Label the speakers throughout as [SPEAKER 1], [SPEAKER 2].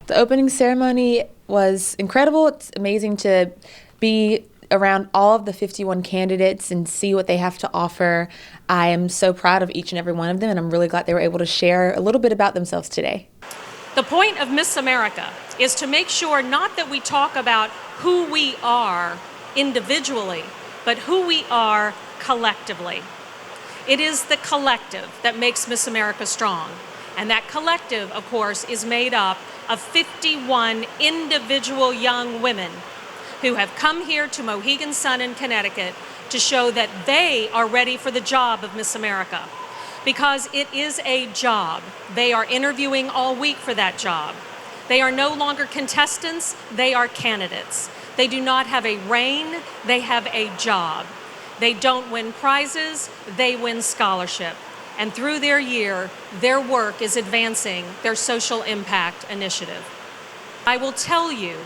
[SPEAKER 1] The opening ceremony was incredible. It's amazing to be around all of the 51 candidates and see what they have to offer. I am so proud of each and every one of them, and I'm really glad they were able to share a little bit about themselves today.
[SPEAKER 2] The point of Miss America is to make sure not that we talk about who we are individually, but who we are collectively. It is the collective that makes Miss America strong. And that collective, of course, is made up of 51 individual young women who have come here to Mohegan Sun in Connecticut to show that they are ready for the job of Miss America. Because it is a job. They are interviewing all week for that job. They are no longer contestants, they are candidates. They do not have a reign, they have a job. They don't win prizes, they win scholarship. And through their year, their work is advancing their social impact initiative. I will tell you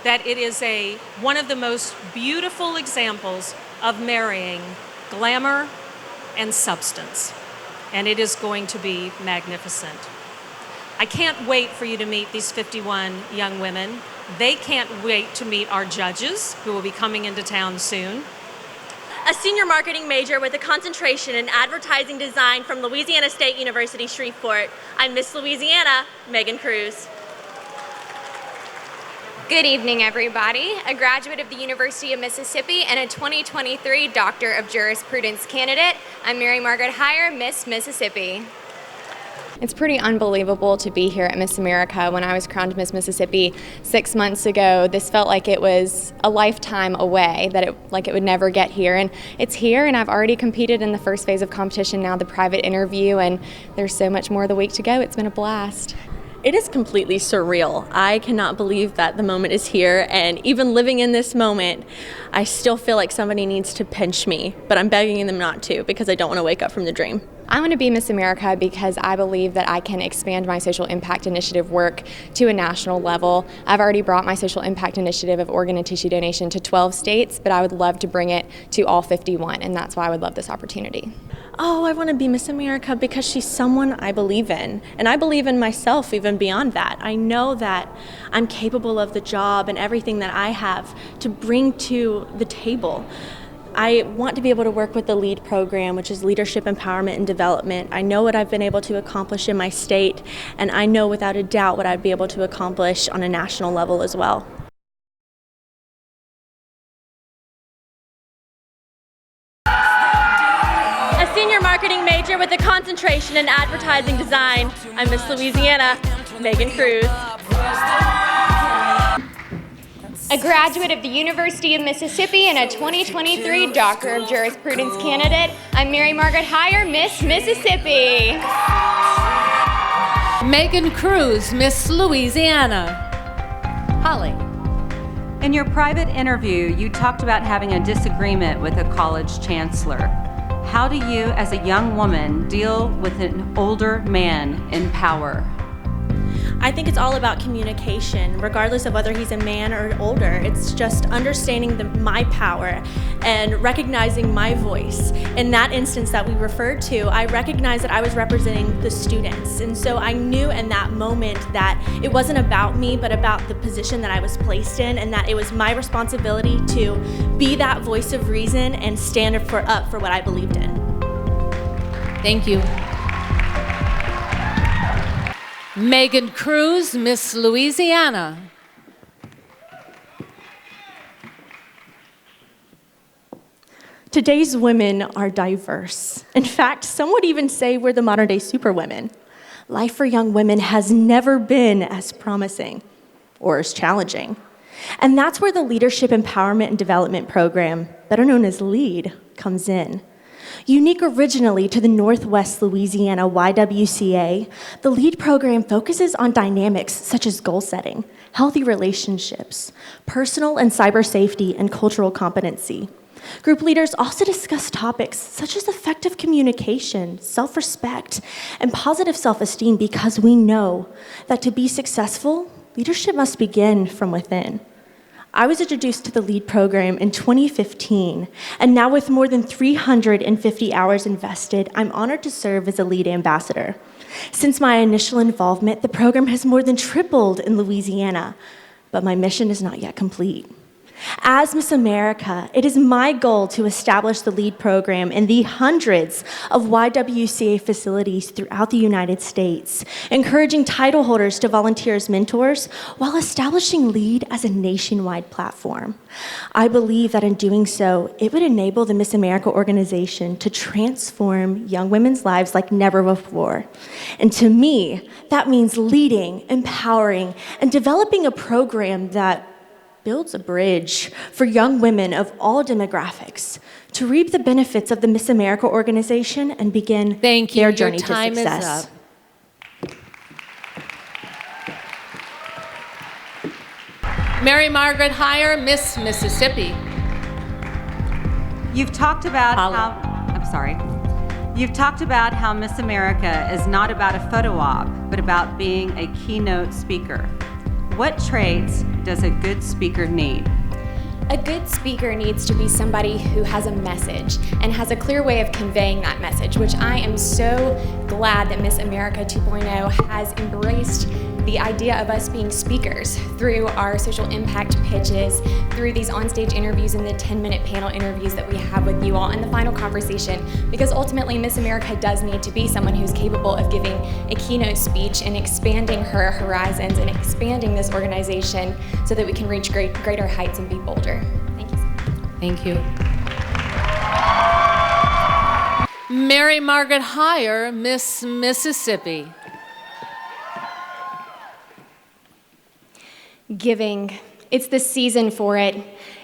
[SPEAKER 2] that it is one of the most beautiful examples of marrying glamour and substance. And it is going to be magnificent. I can't wait for you to meet these 51 young women. They can't wait to meet our judges, who will be coming into town soon.
[SPEAKER 3] A senior marketing major with a concentration in advertising design from Louisiana State University, Shreveport. I'm Miss Louisiana, Megan Cruz.
[SPEAKER 4] Good evening, everybody. A graduate of the University of Mississippi and a 2023 Doctor of Jurisprudence candidate, I'm Mary Margaret Heyer, Miss Mississippi. It's pretty unbelievable to be here at Miss America. When I was crowned Miss Mississippi 6 months ago, this felt like it was a lifetime away, that it would never get here. And it's here, and I've already competed in the first phase of competition, now the private interview, and there's so much more of the week to go. It's been a blast.
[SPEAKER 5] It is completely surreal. I cannot believe that the moment is here, and even living in this moment, I still feel like somebody needs to pinch me, but I'm begging them not to because I don't want to wake up from the dream.
[SPEAKER 4] I want to be Miss America because I believe that I can expand my social impact initiative work to a national level. I've already brought my social impact initiative of organ and tissue donation to 12 states, but I would love to bring it to all 51, and that's why I would love this opportunity.
[SPEAKER 5] Oh, I want to be Miss America because she's someone I believe in, and I believe in myself even beyond that. I know that I'm capable of the job and everything that I have to bring to the table. I want to be able to work with the LEAD program, which is Leadership Empowerment and Development. I know what I've been able to accomplish in my state, and I know without a doubt what I'd be able to accomplish on a national level as well.
[SPEAKER 3] A senior marketing major with a concentration in advertising design, I'm Miss Louisiana, Megan Cruz.
[SPEAKER 4] A graduate of the University of Mississippi and a 2023 Doctor of Jurisprudence candidate, I'm Mary Margaret Heyer, Miss Mississippi.
[SPEAKER 6] Megan Cruz, Miss Louisiana. Holly.
[SPEAKER 7] In your private interview, you talked about having a disagreement with a college chancellor. How do you, as a young woman, deal with an older man in power?
[SPEAKER 5] I think it's all about communication, regardless of whether he's a man or older. It's just understanding my power and recognizing my voice. In that instance that we referred to, I recognized that I was representing the students. And so I knew in that moment that it wasn't about me, but about the position that I was placed in, and that it was my responsibility to be that voice of reason and stand up for what I believed in.
[SPEAKER 6] Thank you. Megan Cruz, Miss Louisiana.
[SPEAKER 8] Today's women are diverse. In fact, some would even say we're the modern-day superwomen. Life for young women has never been as promising or as challenging. And that's where the Leadership Empowerment and Development Program, better known as LEAD, comes in. Unique originally to the Northwest Louisiana YWCA, the LEAD program focuses on dynamics such as goal setting, healthy relationships, personal and cyber safety, and cultural competency. Group leaders also discuss topics such as effective communication, self-respect, and positive self-esteem because we know that to be successful, leadership must begin from within. I was introduced to the LEAD program in 2015, and now with more than 350 hours invested, I'm honored to serve as a LEAD ambassador. Since my initial involvement, the program has more than tripled in Louisiana, but my mission is not yet complete. As Miss America, it is my goal to establish the LEAD program in the hundreds of YWCA facilities throughout the United States, encouraging title holders to volunteer as mentors while establishing LEAD as a nationwide platform. I believe that in doing so, it would enable the Miss America organization to transform young women's lives like never before. And to me, that means leading, empowering, and developing a program that builds a bridge for young women of all demographics to reap the benefits of the Miss America organization and begin their journey to success.
[SPEAKER 6] Your time is up. Mary Margaret Heyer, Miss Mississippi.
[SPEAKER 7] You've talked about You've talked about how Miss America is not about a photo op, but about being a keynote speaker. What traits does a good speaker need?
[SPEAKER 4] A good speaker needs to be somebody who has a message and has a clear way of conveying that message, which I am so glad that Miss America 2.0 has embraced the idea of us being speakers through our social impact pitches, through these onstage interviews and the 10-minute panel interviews that we have with you all and the final conversation, because ultimately Miss America does need to be someone who's capable of giving a keynote speech and expanding her horizons and expanding this organization so that we can reach greater heights and be bolder. Thank you so much.
[SPEAKER 6] Thank you. Mary Margaret Heyer, Miss Mississippi.
[SPEAKER 4] Giving. It's the season for it.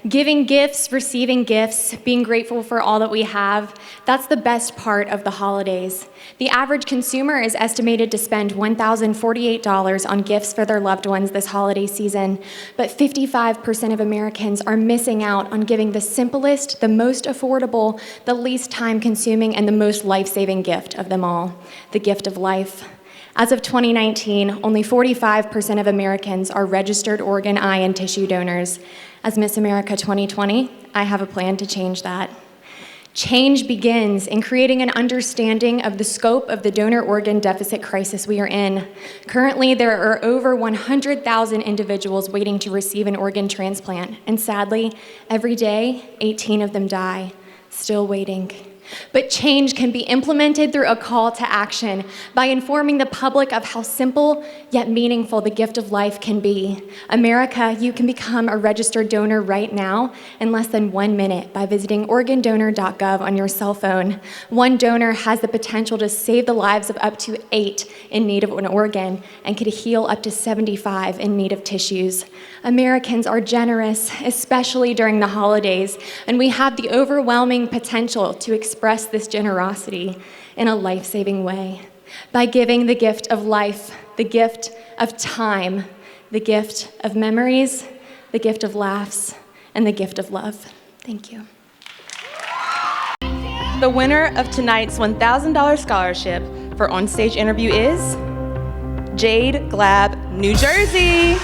[SPEAKER 4] Giving gifts, receiving gifts, being grateful for all that we have, that's the best part of the holidays. The average consumer is estimated to spend $1,048 on gifts for their loved ones this holiday season, but 55% of Americans are missing out on giving the simplest, the most affordable, the least time-consuming, and the most life-saving gift of them all, the gift of life. As of 2019, only 45% of Americans are registered organ, eye, and tissue donors. As Miss America 2020, I have a plan to change that. Change begins in creating an understanding of the scope of the donor organ deficit crisis we are in. Currently, there are over 100,000 individuals waiting to receive an organ transplant, and sadly, every day, 18 of them die, still waiting. But change can be implemented through a call to action by informing the public of how simple yet meaningful the gift of life can be. America, you can become a registered donor right now in less than 1 minute by visiting organdonor.gov on your cell phone. One donor has the potential to save the lives of up to 8 in need of an organ and could heal up to 75 in need of tissues. Americans are generous, especially during the holidays, and we have the overwhelming potential to express this generosity in a life-saving way by giving the gift of life, the gift of time, the gift of memories, the gift of laughs, and the gift of love. Thank you.
[SPEAKER 9] The winner of tonight's $1,000 scholarship for Onstage Interview is Jade Glab, New Jersey.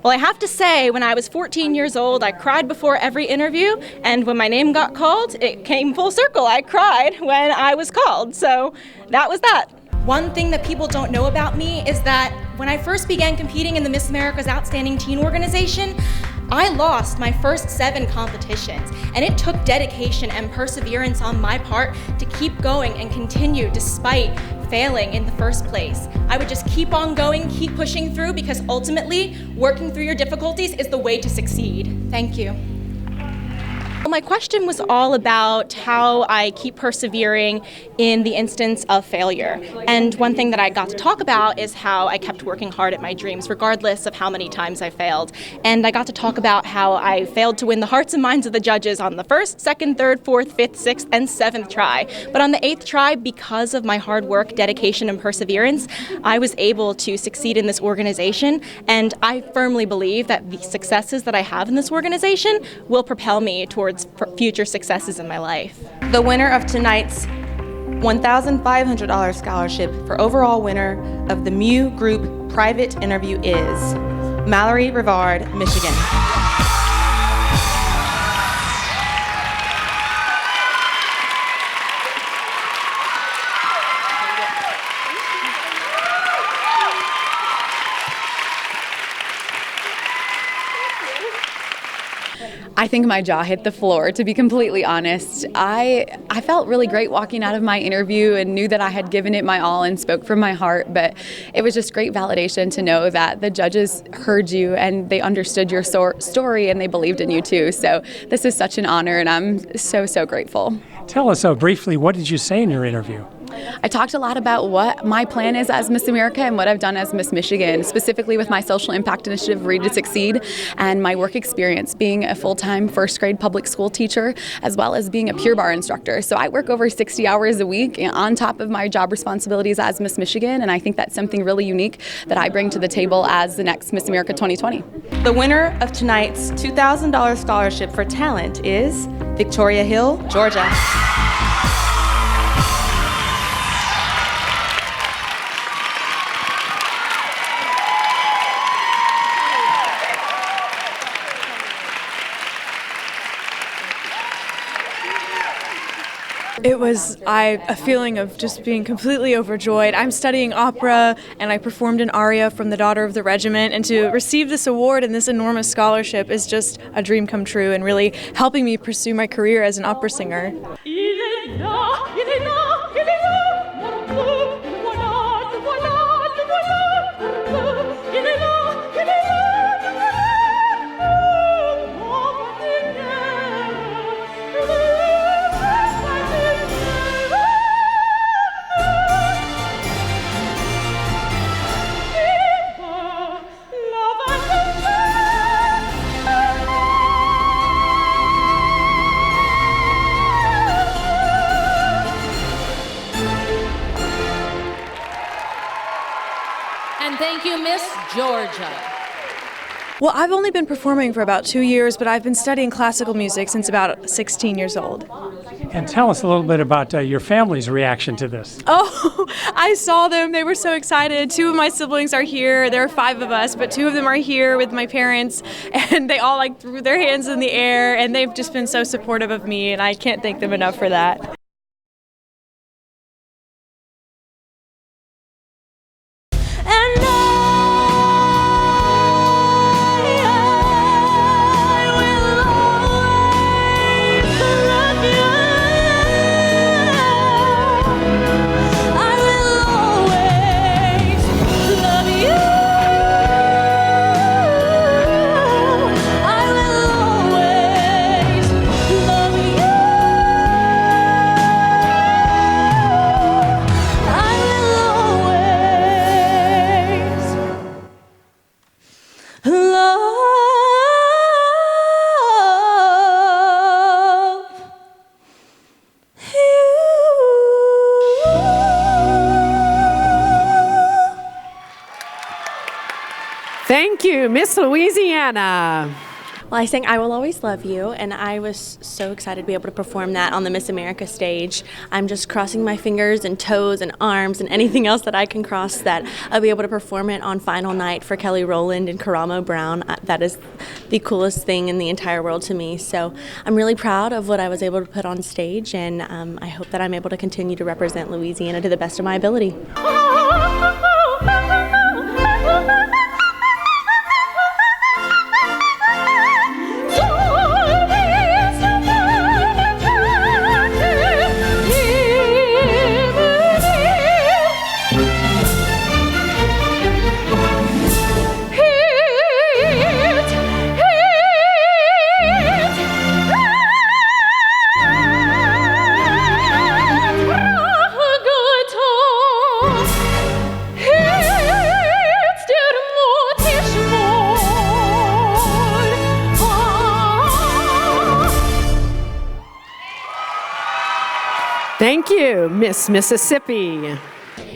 [SPEAKER 9] Well, I have to say, when I was 14 years old, I cried before every interview, and when my name got called, it came full circle. I cried when I was called, so that was that.
[SPEAKER 10] One thing that people don't know about me is that when I first began competing in the Miss America's Outstanding Teen organization, I lost my first 7 competitions, and it took dedication and perseverance on my part to keep going and continue despite failing in the first place. I would just keep on going, keep pushing through, because ultimately, working through your difficulties is the way to succeed. Thank you.
[SPEAKER 9] My question was all about how I keep persevering in the instance of failure. And one thing that I got to talk about is how I kept working hard at my dreams, regardless of how many times I failed. And I got to talk about how I failed to win the hearts and minds of the judges on the first, second, third, fourth, fifth, sixth, and seventh try. But on the eighth try, because of my hard work, dedication, and perseverance, I was able to succeed in this organization. And I firmly believe that the successes that I have in this organization will propel me towards future successes in my life.
[SPEAKER 1] The winner of tonight's $1,500 scholarship for overall winner of the Mew Group private interview is Mallory Rivard, Michigan.
[SPEAKER 11] I think my jaw hit the floor, to be completely honest. I felt really great walking out of my interview and knew that I had given it my all and spoke from my heart, but it was just great validation to know that the judges heard you and they understood your story and they believed in you too. So this is such an honor and I'm so, so grateful.
[SPEAKER 12] Tell us briefly, what did you say in your interview?
[SPEAKER 11] I talked a lot about what my plan is as Miss America and what I've done as Miss Michigan, specifically with my social impact initiative, Read to Succeed, and my work experience being a full-time first grade public school teacher, as well as being a Pure Barre instructor. So I work over 60 hours a week on top of my job responsibilities as Miss Michigan, and I think that's something really unique that I bring to the table as the next Miss America 2020.
[SPEAKER 1] The winner of tonight's $2,000 scholarship for talent is Victoria Hill, Georgia.
[SPEAKER 13] It was a feeling of just being completely overjoyed. I'm studying opera, and I performed an aria from The Daughter of the Regiment, and to receive this award and this enormous scholarship is just a dream come true and really helping me pursue my career as an opera singer.
[SPEAKER 6] And thank you, Miss Georgia.
[SPEAKER 13] Well, I've only been performing for about 2 years, but I've been studying classical music since about 16 years old.
[SPEAKER 12] And tell us a little bit about your family's reaction to this.
[SPEAKER 13] Oh, I saw them. They were so excited. 2 of my siblings are here. There are 5 of us, but 2 of them are here with my parents, and they all threw their hands in the air, and they've just been so supportive of me, and I can't thank them enough for that.
[SPEAKER 14] Thank you, Miss Louisiana.
[SPEAKER 8] Well, I sang I Will Always Love You, and I was so excited to be able to perform that on the Miss America stage. I'm just crossing my fingers and toes and arms and anything else that I can cross that I'll be able to perform it on final night for Kelly Rowland and Karamo Brown. That is the coolest thing in the entire world to me. So I'm really proud of what I was able to put on stage, and I hope that I'm able to continue to represent Louisiana to the best of my ability.
[SPEAKER 14] you, Miss Mississippi.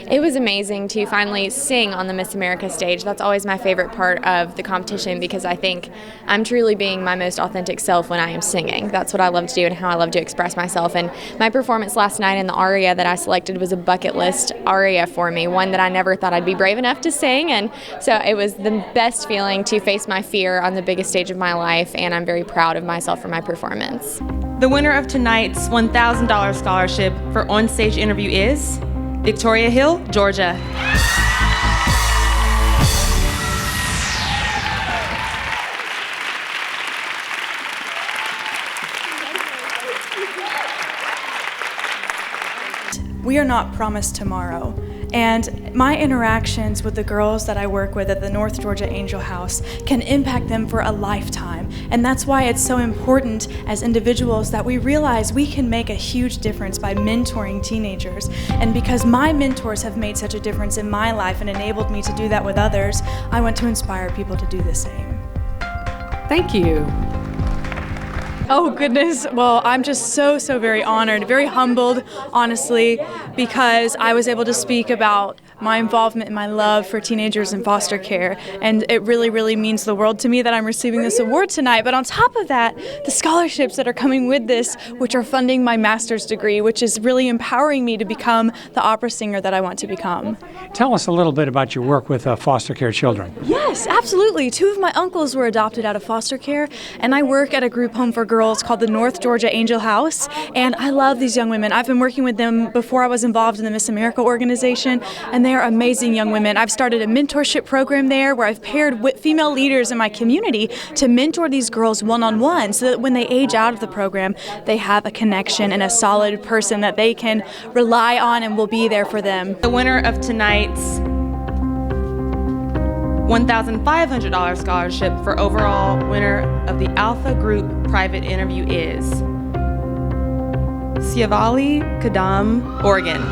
[SPEAKER 4] It was amazing to finally sing on the Miss America stage. That's always my favorite part of the competition because I think I'm truly being my most authentic self when I am singing. That's what I love to do and how I love to express myself. And my performance last night in the aria that I selected was a bucket list aria for me, one that I never thought I'd be brave enough to sing. And so it was the best feeling to face my fear on the biggest stage of my life, and I'm very proud of myself for my performance.
[SPEAKER 15] The winner of tonight's $1,000 scholarship for on-stage interview is Victoria Hill, Georgia.
[SPEAKER 13] We are not promised tomorrow. And my interactions with the girls that I work with at the North Georgia Angel House can impact them for a lifetime. And that's why it's so important as individuals that we realize we can make a huge difference by mentoring teenagers. And because my mentors have made such a difference in my life and enabled me to do that with others, I want to inspire people to do the same.
[SPEAKER 14] Thank you.
[SPEAKER 13] Oh goodness, well I'm just so very honored, very humbled honestly, because I was able to speak about my involvement and my love for teenagers in foster care, and it really means the world to me that I'm receiving this award tonight. But on top of that, the scholarships that are coming with this, which are funding my master's degree, which is really empowering me to become the opera singer that I want to become.
[SPEAKER 12] Tell us a little bit about your work with foster care children.
[SPEAKER 13] Yes, absolutely. 2 of my uncles were adopted out of foster care, and I work at a group home for girls called the North Georgia Angel House, and I love these young women. I've been working with them before I was involved in the Miss America organization, and they are amazing young women. I've started a mentorship program there where I've paired with female leaders in my community to mentor these girls one-on-one so that when they age out of the program, they have a connection and a solid person that they can rely on and will be there for them.
[SPEAKER 15] The winner of tonight's $1,500 scholarship for overall winner of the Alpha Group private interview is Siavali Kadam, Oregon.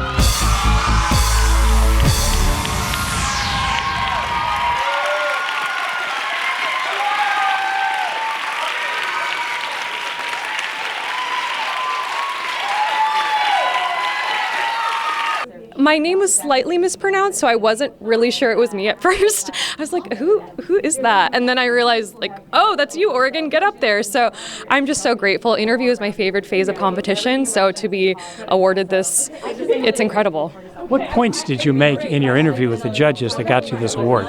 [SPEAKER 16] My name was slightly mispronounced, so I wasn't really sure it was me at first. I was like, who is that? And then I realized, like, oh, that's you, Oregon, get up there. So I'm just so grateful. Interview is my favorite phase of competition, so to be awarded this, it's incredible.
[SPEAKER 12] What points did you make in your interview with the judges that got you this award?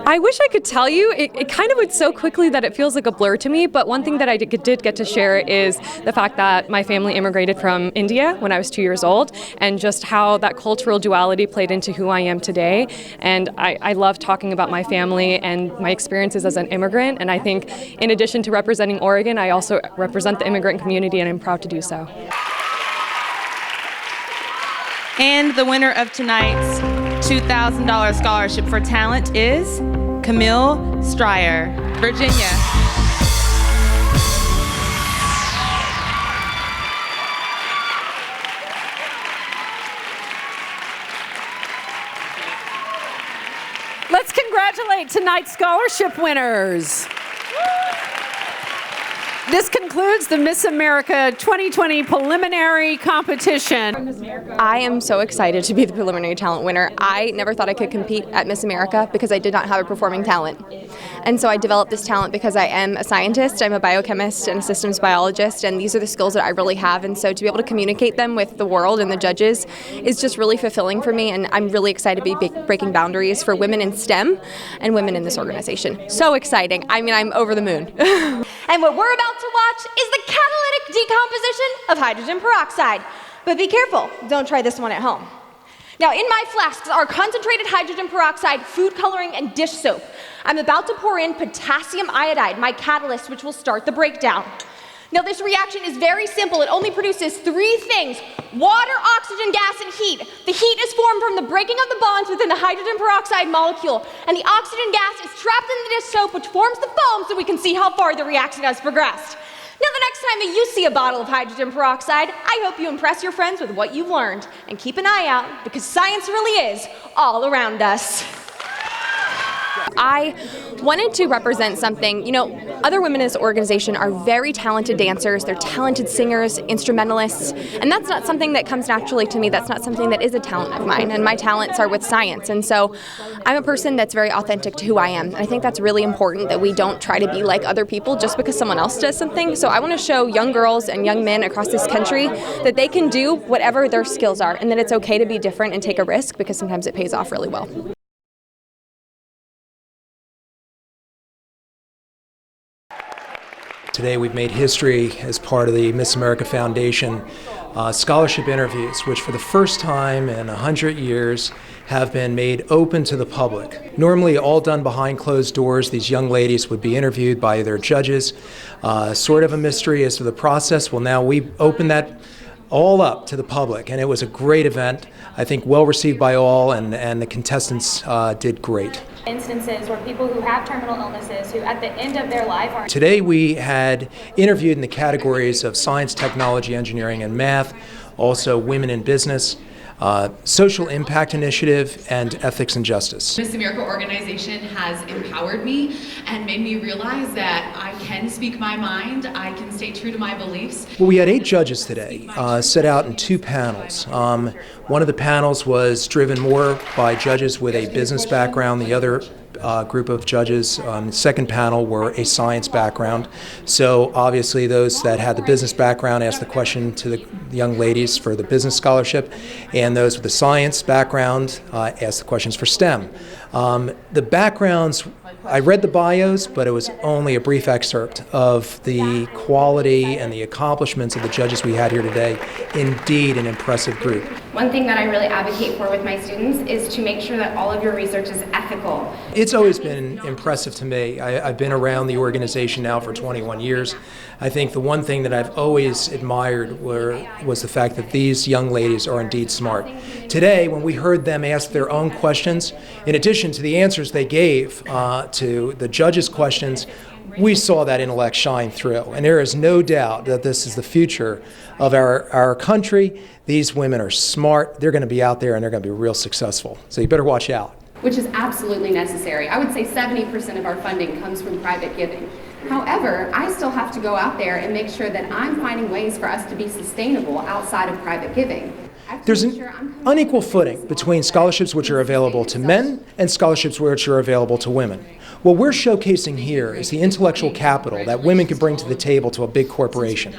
[SPEAKER 16] I wish I could tell you. It kind of went so quickly that it feels like a blur to me, but one thing that I did get to share is the fact that my family immigrated from India when I was 2 years old, and just how that cultural duality played into who I am today. And I love talking about my family and my experiences as an immigrant, and I think in addition to representing Oregon, I also represent the immigrant community, and I'm proud to do so.
[SPEAKER 15] And the winner of tonight's $2,000 scholarship for talent is Camille Stryer, Virginia.
[SPEAKER 14] Let's congratulate tonight's scholarship winners. This concludes the Miss America 2020 preliminary competition.
[SPEAKER 4] I am so excited to be the preliminary talent winner. I never thought I could compete at Miss America because I did not have a performing talent. And so I developed this talent because I am a scientist, I'm a biochemist and a systems biologist, and these are the skills that I really have. And so to be able to communicate them with the world and the judges is just really fulfilling for me, and I'm really excited to be breaking boundaries for women in STEM and women in this organization. So exciting. I mean, I'm over the moon.
[SPEAKER 3] And what we're about to watch is the catalytic decomposition of hydrogen peroxide. But be careful, don't try this one at home. Now, in my flasks are concentrated hydrogen peroxide, food coloring, and dish soap. I'm about to pour in potassium iodide, my catalyst, which will start the breakdown. Now, this reaction is very simple. It only produces 3 things: water, oxygen, gas, and heat. The heat is formed from the breaking of the bonds within the hydrogen peroxide molecule, and the oxygen gas is trapped in the dish soap, which forms the foam so we can see how far the reaction has progressed. Now, the next time that you see a bottle of hydrogen peroxide, I hope you impress your friends with what you've learned, and keep an eye out, because science really is all around us.
[SPEAKER 4] I wanted to represent something, you know,
[SPEAKER 17] other women in this organization are very talented dancers, they're talented singers, instrumentalists, and that's not something that comes naturally to me. That's not something that is a talent of mine, and my talents are with science. And so I'm a person that's very authentic to who I am. And I think that's really important, that we don't try to be like other people just because someone else does something. So I want to show young girls and young men across this country that they can do whatever their skills are, and that it's okay to be different and take a risk, because sometimes it pays off really well.
[SPEAKER 18] Today we've made history as part of the Miss America Foundation scholarship interviews, which for the first time in 100 years have been made open to the public. Normally all done behind closed doors. These young ladies would be interviewed by their judges, sort of a mystery as to the process. Well, now we open that all up to the public, and it was a great event. I think well received by all, and the contestants did great.
[SPEAKER 19] Instances where people who have terminal illnesses, who at the end of their life are...
[SPEAKER 18] Today we had interviewed in the categories of science, technology, engineering, and math, also women in business, social impact initiative, and ethics and justice.
[SPEAKER 20] Miss America organization has empowered me and made me realize that I can speak my mind, I can stay true to my beliefs.
[SPEAKER 18] Well, we had 8 judges today, set out in 2 panels. One of the panels was driven more by judges with a business background. The other group of judges on the second panel were a science background. So obviously those that had the business background asked the question to the young ladies for the business scholarship, and those with the science background asked the questions for STEM. The backgrounds, I read the bios, but it was only a brief excerpt of the quality and the accomplishments of the judges we had here today. Indeed, an impressive group.
[SPEAKER 21] One thing that I really advocate for with my students is to make sure that all of your research is ethical.
[SPEAKER 18] It's always been impressive to me. I've been around the organization now for 21 years. I think the one thing that I've always admired was the fact that these young ladies are indeed smart. Today, when we heard them ask their own questions, in addition to the answers they gave to the judges' questions, we saw that intellect shine through. And there is no doubt that this is the future of our country. These women are smart. They're going to be out there and they're going to be real successful. So you better watch out.
[SPEAKER 22] Which is absolutely necessary. I would say 70% of our funding comes from private giving. However, I still have to go out there and make sure that I'm finding ways for us to be sustainable outside of private giving.
[SPEAKER 18] There's an unequal footing between scholarships which are available to men and scholarships which are available to women. What we're showcasing here is the intellectual capital that women can bring to the table to a big corporation.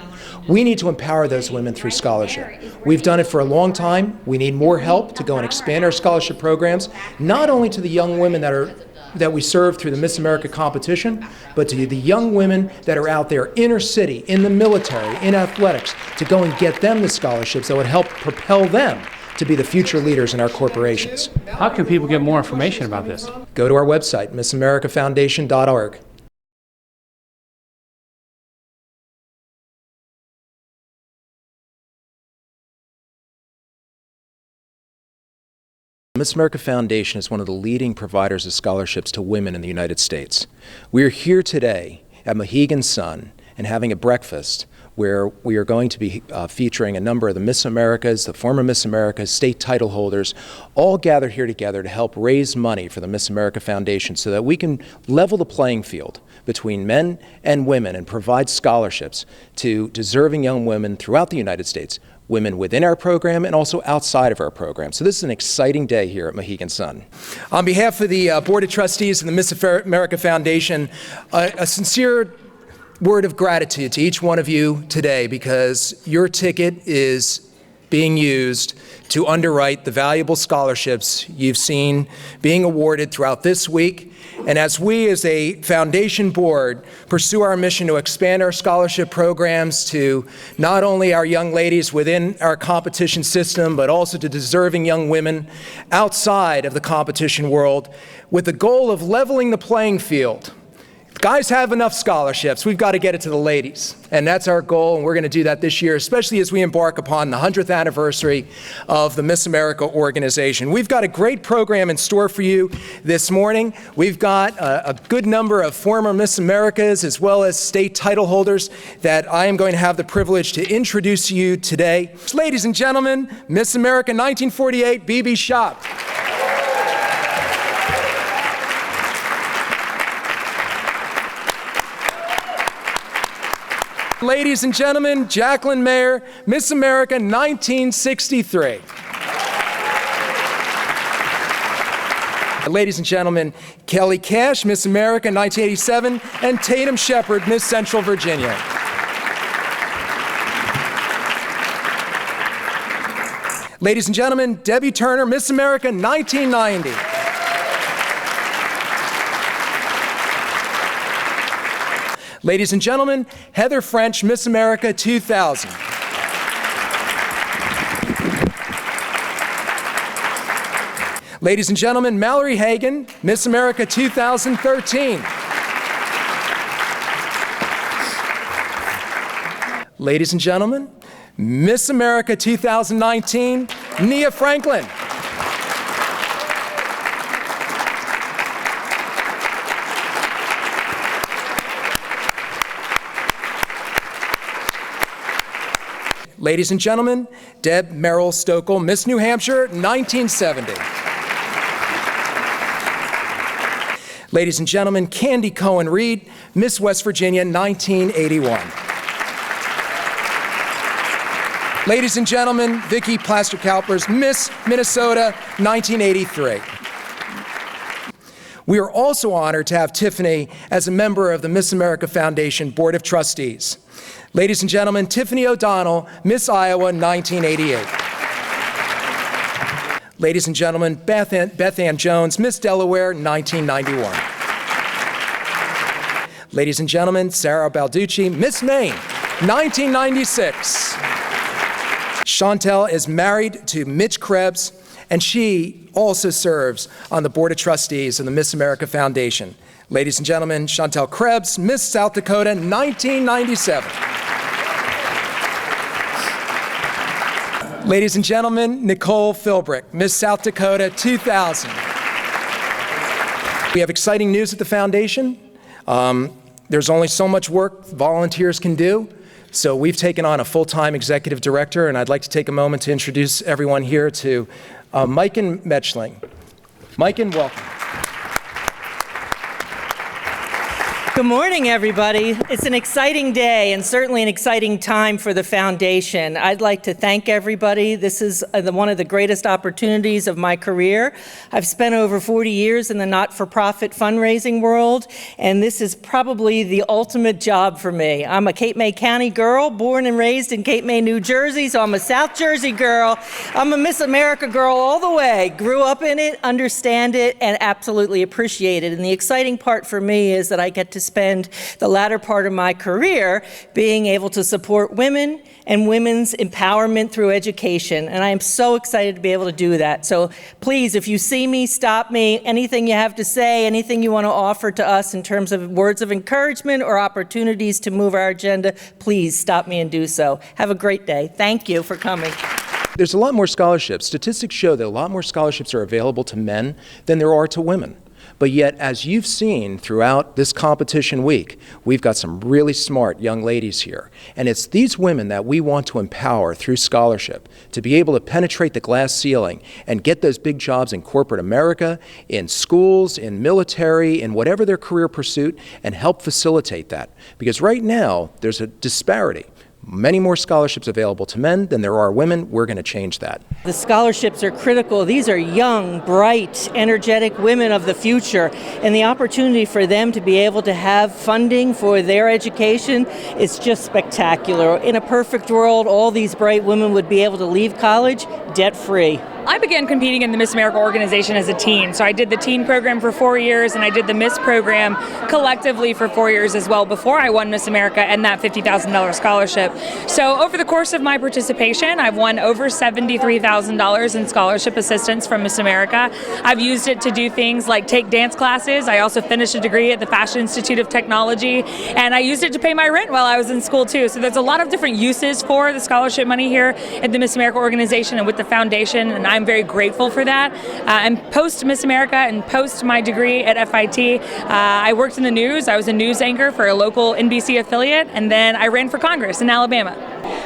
[SPEAKER 18] We need to empower those women through scholarship. We've done it for a long time. We need more help to go and expand our scholarship programs, not only to the young women that we serve through the Miss America competition, but to the young women that are out there inner city, in the military, in athletics, to go and get them the scholarships that would help propel them to be the future leaders in our corporations.
[SPEAKER 12] How can people get more information about this?
[SPEAKER 18] Go to our website, missamericafoundation.org. Miss America Foundation is one of the leading providers of scholarships to women in the United States. We are here today at Mohegan Sun and having a breakfast where we are going to be featuring a number of the Miss Americas, the former Miss Americas, state title holders, all gathered here together to help raise money for the Miss America Foundation so that we can level the playing field between men and women and provide scholarships to deserving young women throughout the United States, women within our program and also outside of our program. So this is an exciting day here at Mohegan Sun. On behalf of the Board of Trustees and the Miss America Foundation, a sincere word of gratitude to each one of you today, because your ticket is being used to underwrite the valuable scholarships you've seen being awarded throughout this week. And as we as a foundation board pursue our mission to expand our scholarship programs to not only our young ladies within our competition system, but also to deserving young women outside of the competition world, with the goal of leveling the playing field. Guys have enough scholarships. We've got to get it to the ladies. And that's our goal, and we're going to do that this year, especially as we embark upon the 100th anniversary of the Miss America organization. We've got a great program in store for you this morning. We've got a good number of former Miss Americas as well as state title holders that I am going to have the privilege to introduce to you today. Ladies and gentlemen, Miss America 1948, BB Shop. Ladies and gentlemen, Jacqueline Mayer, Miss America 1963. Ladies and gentlemen, Kelly Cash, Miss America 1987, and Tatum Shepard, Miss Central Virginia. Ladies and gentlemen, Debbie Turner, Miss America 1990. Ladies and gentlemen, Heather French, Miss America 2000. Ladies and gentlemen, Mallory Hagan, Miss America 2013. Ladies and gentlemen, Miss America 2019, Nia Franklin. Ladies and gentlemen, Deb Merrill Stokel, Miss New Hampshire, 1970. Ladies and gentlemen, Candy Cohen Reed, Miss West Virginia, 1981. Ladies and gentlemen, Vicki Plaster-Kalpers, Miss Minnesota, 1983. We are also honored to have Tiffany as a member of the Miss America Foundation Board of Trustees. Ladies and gentlemen, Tiffany O'Donnell, Miss Iowa, 1988. Ladies and gentlemen, Beth Ann Jones, Miss Delaware, 1991. Ladies and gentlemen, Sarah Balducci, Miss Maine, 1996. Chantel is married to Mitch Krebs, and she also serves on the Board of Trustees of the Miss America Foundation. Ladies and gentlemen, Chantel Krebs, Miss South Dakota, 1997. Ladies and gentlemen, Nicole Philbrick, Miss South Dakota 2000. We have exciting news at the foundation. There's only so much work volunteers can do, so we've taken on a full-time executive director, and I'd like to take a moment to introduce everyone here to Maiken Metchling. Maiken, welcome.
[SPEAKER 2] Good morning, everybody. It's an exciting day and certainly an exciting time for the foundation. I'd like to thank everybody. This is one of the greatest opportunities of my career. I've spent over 40 years in the not-for-profit fundraising world, and this is probably the ultimate job for me. I'm a Cape May County girl, born and raised in Cape May, New Jersey, so I'm a South Jersey girl. I'm a Miss America girl all the way. Grew up in it, understand it, and absolutely appreciate it. And the exciting part for me is that I get to spend the latter part of my career being able to support women and women's empowerment through education. And I am so excited to be able to do that. So please, if you see me, stop me. Anything you have to say, anything you want to offer to us in terms of words of encouragement or opportunities to move our agenda, please stop me and do so. Have a great day. Thank you for coming.
[SPEAKER 18] There's a lot more scholarships. Statistics show that a lot more scholarships are available to men than there are to women. But yet, as you've seen throughout this competition week, we've got some really smart young ladies here. And it's these women that we want to empower through scholarship to be able to penetrate the glass ceiling and get those big jobs in corporate America, in schools, in military, in whatever their career pursuit, and help facilitate that. Because right now, there's a disparity. Many more scholarships available to men than there are women. We're going to change that.
[SPEAKER 2] The scholarships are critical. These are young, bright, energetic women of the future, and the opportunity for them to be able to have funding for their education is just spectacular. In a perfect world, all these bright women would be able to leave college debt-free.
[SPEAKER 5] I began competing in the Miss America organization as a teen. So I did the teen program for 4 years, and I did the Miss program collectively for 4 years as well before I won Miss America and that $50,000 scholarship. So over the course of my participation, I've won over $73,000 in scholarship assistance from Miss America. I've used it to do things like take dance classes. I also finished a degree at the Fashion Institute of Technology, and I used it to pay my rent while I was in school too. So there's a lot of different uses for the scholarship money here at the Miss America organization and with the foundation, and I'm very grateful for that. And post Miss America and post my degree at FIT, I worked in the news. I was a news anchor for a local NBC affiliate, and then I ran for Congress in Alabama.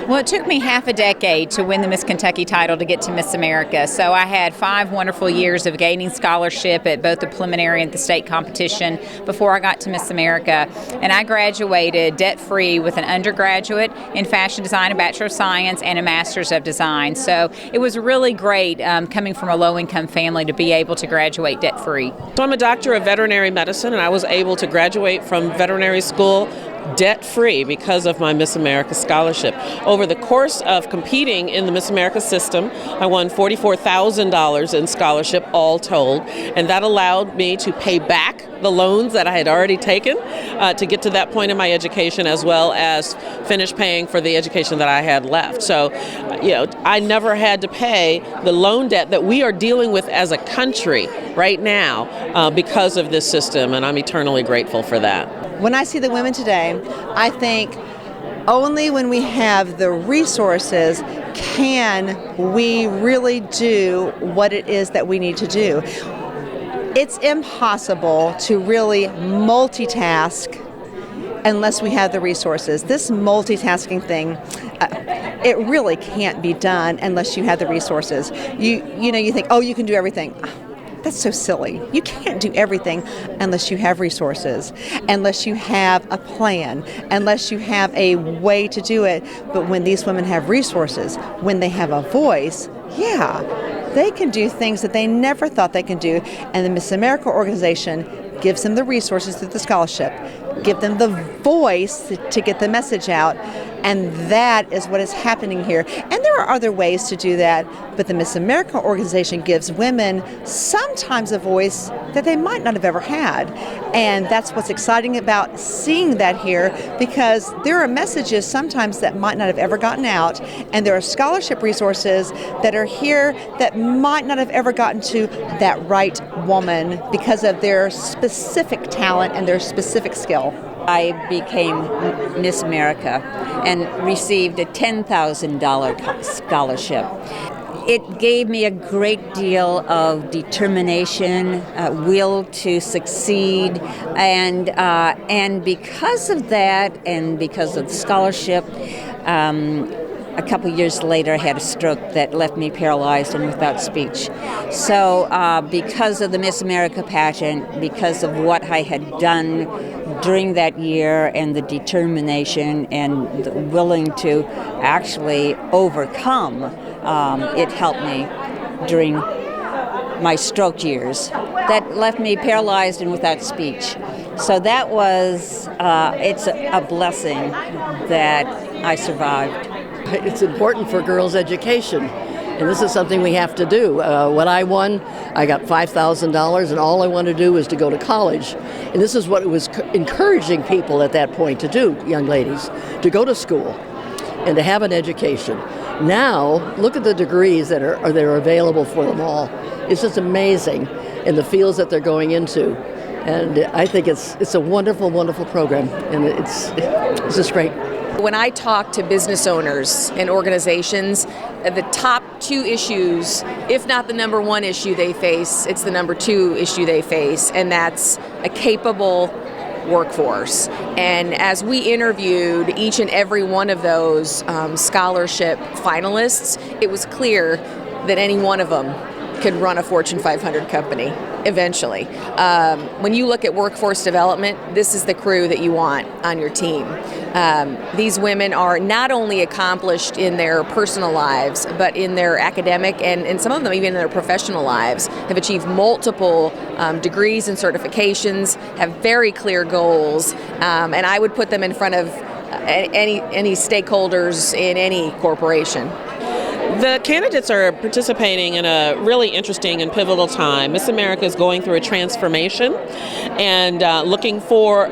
[SPEAKER 7] Well, it took me half a decade to win the Miss Kentucky title to get to Miss America. So I had 5 wonderful years of gaining scholarship at both the preliminary and the state competition before I got to Miss America. And I graduated debt-free with an undergraduate in fashion design, a Bachelor of Science, and a Master's of Design. So it was really great coming from a low-income family to be able to graduate debt-free.
[SPEAKER 10] So I'm a doctor of veterinary medicine, and I was able to graduate from veterinary school debt-free because of my Miss America scholarship. Over the course of competing in the Miss America system, I won $44,000 in scholarship all told, and that allowed me to pay back the loans that I had already taken to get to that point in my education, as well as finish paying for the education that I had left. So, I never had to pay the loan debt that we are dealing with as a country right now because of this system, and I'm eternally grateful for that.
[SPEAKER 23] When I see the women today, I think only when we have the resources can we really do what it is that we need to do. It's impossible to really multitask unless we have the resources. This multitasking thing, it really can't be done unless you have the resources. You think, oh, you can do everything. That's so silly. You can't do everything unless you have resources, unless you have a plan, unless you have a way to do it. But when these women have resources, when they have a voice, they can do things that they never thought they could do. And the Miss America organization gives them the resources through the scholarship, give them the voice to get the message out. And that is what is happening here. And there are other ways to do that, but the Miss America organization gives women sometimes a voice that they might not have ever had. And that's what's exciting about seeing that here, because there are messages sometimes that might not have ever gotten out, and there are scholarship resources that are here that might not have ever gotten to that right woman because of their specific talent and their specific skill.
[SPEAKER 24] I became Miss America and received a $10,000 scholarship. It gave me a great deal of determination, will to succeed, and because of that, and because of the scholarship, a couple years later, I had a stroke that left me paralyzed and without speech. So because of the Miss America pageant, because of what I had done during that year and the determination and the willing to actually overcome, it helped me during my stroke years that left me paralyzed and without speech. So that was, it's a blessing that I survived.
[SPEAKER 25] It's important for girls' education, and this is something we have to do. When I won, I got $5,000, and all I wanted to do was to go to college. And this is what it was encouraging people at that point to do, young ladies, to go to school and to have an education. Now, look at the degrees that are available for them all. It's just amazing in the fields that they're going into. And I think it's a wonderful, wonderful program, and it's just great.
[SPEAKER 26] When I talk to business owners and organizations, the top 2 issues, if not the number 1 issue they face, it's the number 2 issue they face, and that's a capable workforce. And as we interviewed each and every one of those scholarship finalists, it was clear that any one of them could run a Fortune 500 company eventually. When you look at workforce development, this is the crew that you want on your team. These women are not only accomplished in their personal lives, but in their academic and some of them even in their professional lives, have achieved multiple degrees and certifications, have very clear goals, and I would put them in front of any stakeholders in any corporation.
[SPEAKER 10] The candidates are participating in a really interesting and pivotal time. Miss America is going through a transformation and looking for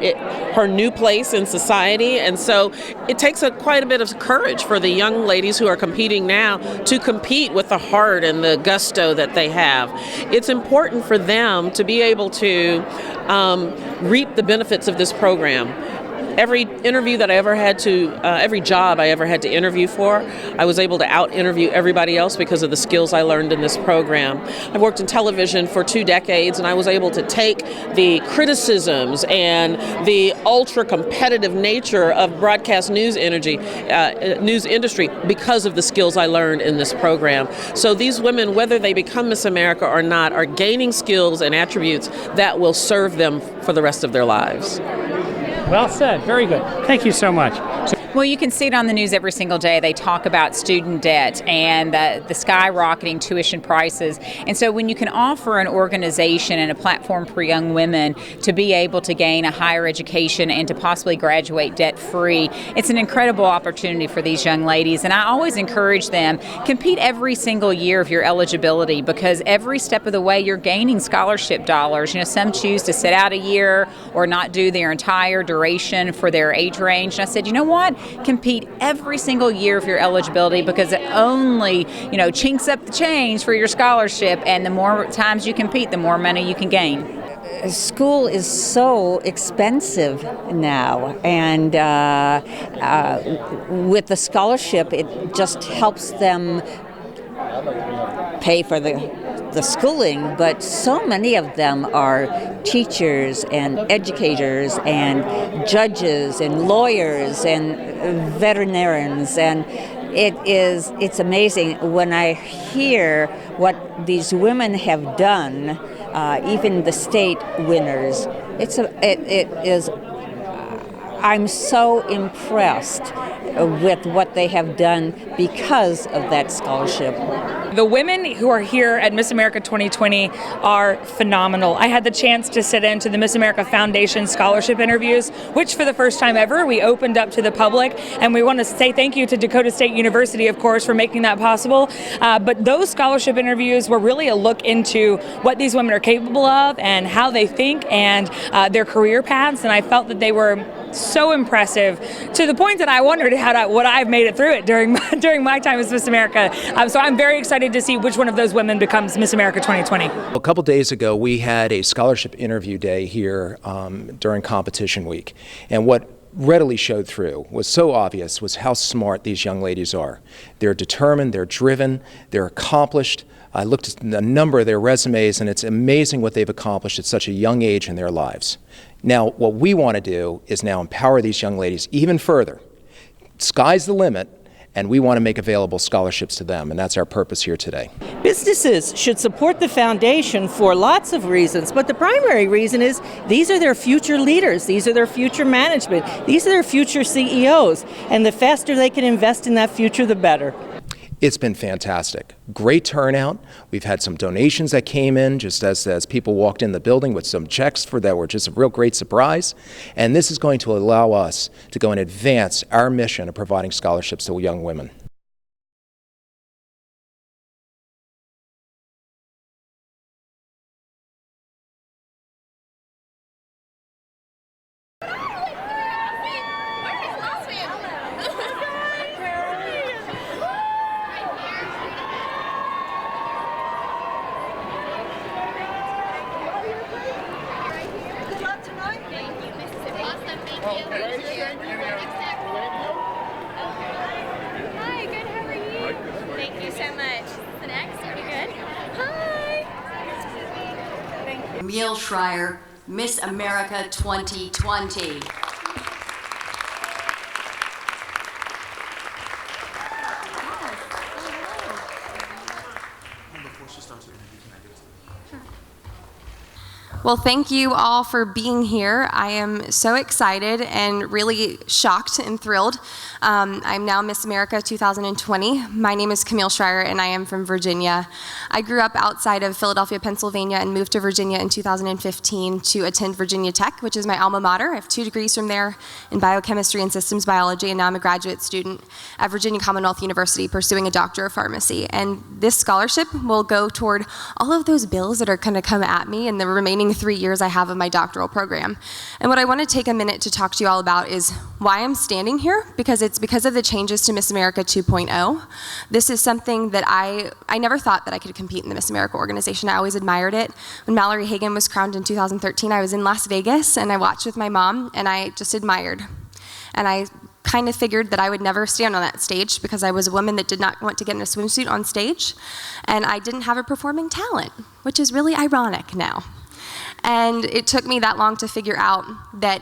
[SPEAKER 10] her new place in society. And so it takes quite a bit of courage for the young ladies who are competing now to compete with the heart and the gusto that they have. It's important for them to be able to reap the benefits of this program. Every interview that I ever had to, every job I ever had to interview for, I was able to out-interview everybody else because of the skills I learned in this program. I've worked in television for 2 decades, and I was able to take the criticisms and the ultra-competitive nature of broadcast news industry because of the skills I learned in this program. So these women, whether they become Miss America or not, are gaining skills and attributes that will serve them for the rest of their lives.
[SPEAKER 12] Well said. Very good. Thank you so much.
[SPEAKER 7] Well, you can see it on the news every single day. They talk about student debt and the skyrocketing tuition prices. And so when you can offer an organization and a platform for young women to be able to gain a higher education and to possibly graduate debt-free, it's an incredible opportunity for these young ladies. And I always encourage them, compete every single year of your eligibility, because every step of the way you're gaining scholarship dollars. You know, some choose to sit out a year or not do their entire duration for their age range. And I said, you know what? Compete every single year of your eligibility, because it only, chinks up the change for your scholarship, and the more times you compete, the more money you can gain.
[SPEAKER 24] School is so expensive now, and with the scholarship, it just helps them pay for the schooling, but so many of them are teachers and educators and judges and lawyers and veterinarians, and it's amazing when I hear what these women have done, even the state winners. I'm so impressed with what they have done because of that scholarship.
[SPEAKER 5] The women who are here at Miss America 2020 are phenomenal. I had the chance to sit into the Miss America Foundation scholarship interviews, which for the first time ever, we opened up to the public. And we want to say thank you to Dakota State University, of course, for making that possible. But those scholarship interviews were really a look into what these women are capable of and how they think and their career paths. And I felt that they were so impressive, to the point that I wondered would I have made it through it during my time as Miss America. So I'm very excited to see which one of those women becomes Miss America 2020.
[SPEAKER 18] A couple days ago, we had a scholarship interview day here during competition week, and what readily showed through, was so obvious, was how smart these young ladies are. They're determined, they're driven, they're accomplished. I looked at a number of their resumes, and it's amazing what they've accomplished at such a young age in their lives. Now, what we want to do is now empower these young ladies even further. Sky's the limit, and we want to make available scholarships to them, and that's our purpose here today.
[SPEAKER 2] Businesses should support the foundation for lots of reasons, but the primary reason is these are their future leaders, these are their future management, these are their future CEOs, and the faster they can invest in that future, the better.
[SPEAKER 18] It's been fantastic. Great turnout. We've had some donations that came in just as people walked in the building with some checks that were just a real great surprise. And this is going to allow us to go and advance our mission of providing scholarships to young women.
[SPEAKER 4] Hi, good, how are you? Thank you so much. The next, are you good? Hi.
[SPEAKER 1] Camille Schreier, Miss America 2020.
[SPEAKER 17] Well, thank you all for being here. I am so excited and really shocked and thrilled. I'm now Miss America 2020. My name is Camille Schreier, and I am from Virginia. I grew up outside of Philadelphia, Pennsylvania, and moved to Virginia in 2015 to attend Virginia Tech, which is my alma mater. I have 2 degrees from there in biochemistry and systems biology, and now I'm a graduate student at Virginia Commonwealth University pursuing a doctor of pharmacy. And this scholarship will go toward all of those bills that are going to come at me in the remaining 3 years I have of my doctoral program. And what I want to take a minute to talk to you all about is why I'm standing here, because it's because of the changes to Miss America 2.0. This is something that I never thought that I could compete in the Miss America organization. I always admired it. When Mallory Hagan was crowned in 2013, I was in Las Vegas and I watched with my mom and I just admired And I kind of figured that I would never stand on that stage because I was a woman that did not want to get in a swimsuit on stage, and I didn't have a performing talent, which is really ironic now. And it took me that long to figure out that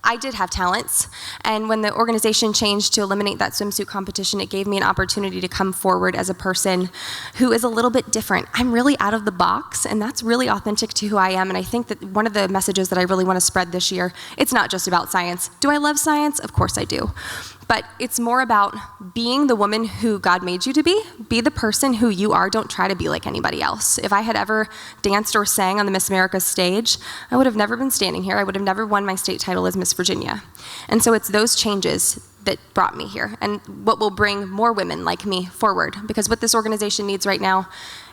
[SPEAKER 17] I did have talents, and when the organization changed to eliminate that swimsuit competition, it gave me an opportunity to come forward as a person who is a little bit different. I'm really out of the box, and that's really authentic to who I am, and I think that one of the messages that I really want to spread this year, it's not just about science. Do I love science? Of course I do. But it's more about being the woman who God made you to be the person who you are, don't try to be like anybody else. If I had ever danced or sang on the Miss America stage, I would have never been standing here. I would have never won my state title as Miss Virginia. And so it's those changes that brought me here, and what will bring more women like me forward. Because what this organization needs right now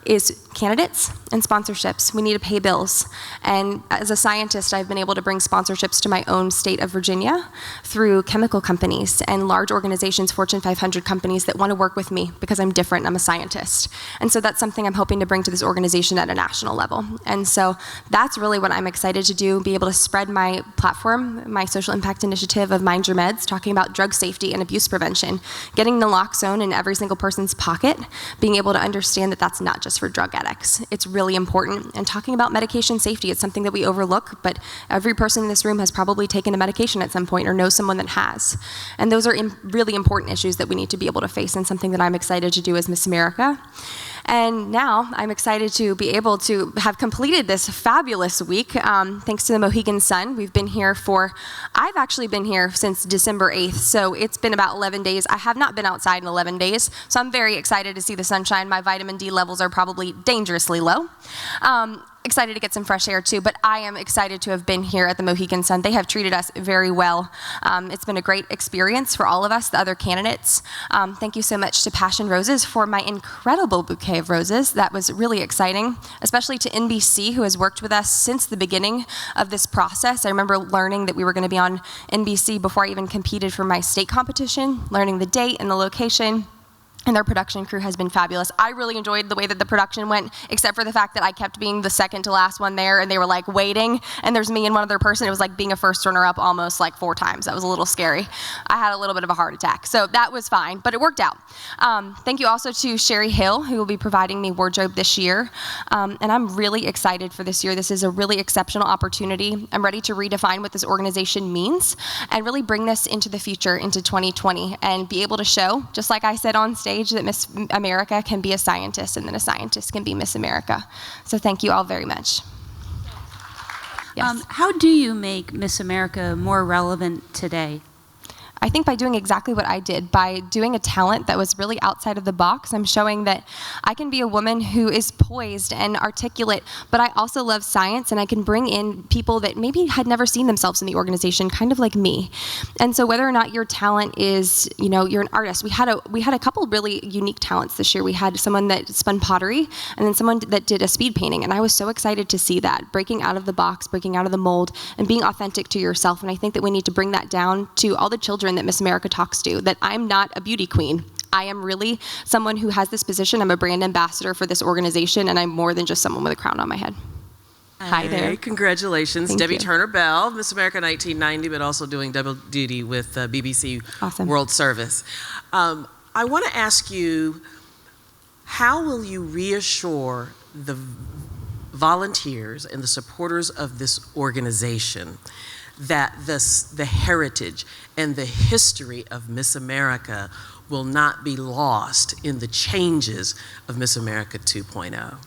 [SPEAKER 17] is candidates and sponsorships. We need to pay bills. And as a scientist, I've been able to bring sponsorships to my own state of Virginia through chemical companies and large organizations, Fortune 500 companies that want to work with me because I'm different, I'm a scientist. And so that's something I'm hoping to bring to this organization at a national level. And so that's really what I'm excited to do, be able to spread my platform, my social impact initiative of Mind Your Meds, talking about drug safety and abuse prevention, getting naloxone in every single person's pocket, being able to understand that that's not just for drug addicts. It's really important. And talking about medication safety, it's something that we overlook, but every person in this room has probably taken a medication at some point or knows someone that has. And those are really important issues that we need to be able to face, and something that I'm excited to do as Miss America. And now I'm excited to be able to have completed this fabulous week, thanks to the Mohegan Sun. I've actually been here since December 8th, so it's been about 11 days. I have not been outside in 11 days, so I'm very excited to see the sunshine. My vitamin D levels are probably dangerously low. Excited to get some fresh air too, but I am excited to have been here at the Mohegan Sun. They have treated us very well. It's been a great experience for all of us, the other candidates. Thank you so much to Passion Roses for my incredible bouquet of roses. That was really exciting, especially to NBC, who has worked with us since the beginning of this process. I remember learning that we were going to be on NBC before I even competed for my state competition, learning the date and the location. And their production crew has been fabulous. I really enjoyed the way that the production went, except for the fact that I kept being the second to last one there, and they were like waiting, and there's me and one other person. It was like being a first runner-up almost like 4 times. That was a little scary. I had a little bit of a heart attack, so that was fine, but it worked out. Thank you also to Sherry Hill, who will be providing me wardrobe this year, and I'm really excited for this year. This is a really exceptional opportunity. I'm ready to redefine what this organization means and really bring this into the future, into 2020, and be able to show, just like I said on stage, that Miss America can be a scientist, and that a scientist can be Miss America. So thank you all very much. Yes.
[SPEAKER 6] How do you make Miss America more relevant today?
[SPEAKER 17] I think by doing exactly what I did, by doing a talent that was really outside of the box. I'm showing that I can be a woman who is poised and articulate, but I also love science, and I can bring in people that maybe had never seen themselves in the organization, kind of like me. And so whether or not your talent is, you're an artist, we had a couple really unique talents this year. We had someone that spun pottery, and then someone that did a speed painting, and I was so excited to see that, breaking out of the box, breaking out of the mold, and being authentic to yourself. And I think that we need to bring that down to all the children that Miss America talks to, that I'm not a beauty queen. I am really someone who has this position. I'm a brand ambassador for this organization, and I'm more than just someone with a crown on my head. Hi there.
[SPEAKER 8] Congratulations.
[SPEAKER 17] Thank
[SPEAKER 8] Debbie
[SPEAKER 17] you.
[SPEAKER 8] Turner Bell, Miss America 1990, but also doing double duty with BBC
[SPEAKER 17] Awesome.
[SPEAKER 8] World Service. I want to ask you, how will you reassure the volunteers and the supporters of this organization that the heritage and the history of Miss America will not be lost in the changes of Miss America 2.0?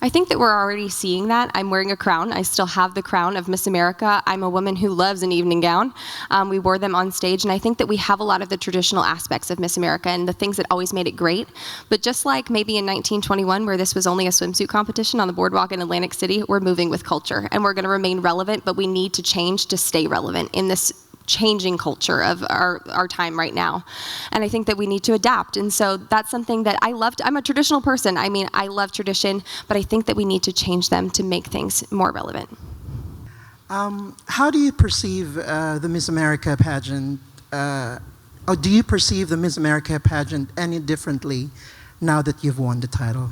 [SPEAKER 17] I think that we're already seeing that. I'm wearing a crown. I still have the crown of Miss America. I'm a woman who loves an evening gown. We wore them on stage, and I think that we have a lot of the traditional aspects of Miss America and the things that always made it great. But just like maybe in 1921, where this was only a swimsuit competition on the boardwalk in Atlantic City, we're moving with culture, and we're going to remain relevant, but we need to change to stay relevant in this changing culture of our time right now. And I think that we need to adapt. And so that's something that I loved. I'm a traditional person. I mean, I love tradition, but I think that we need to change them to make things more relevant.
[SPEAKER 9] How do you perceive the Miss America pageant, or do you perceive the Miss America pageant any differently now that you've won the title?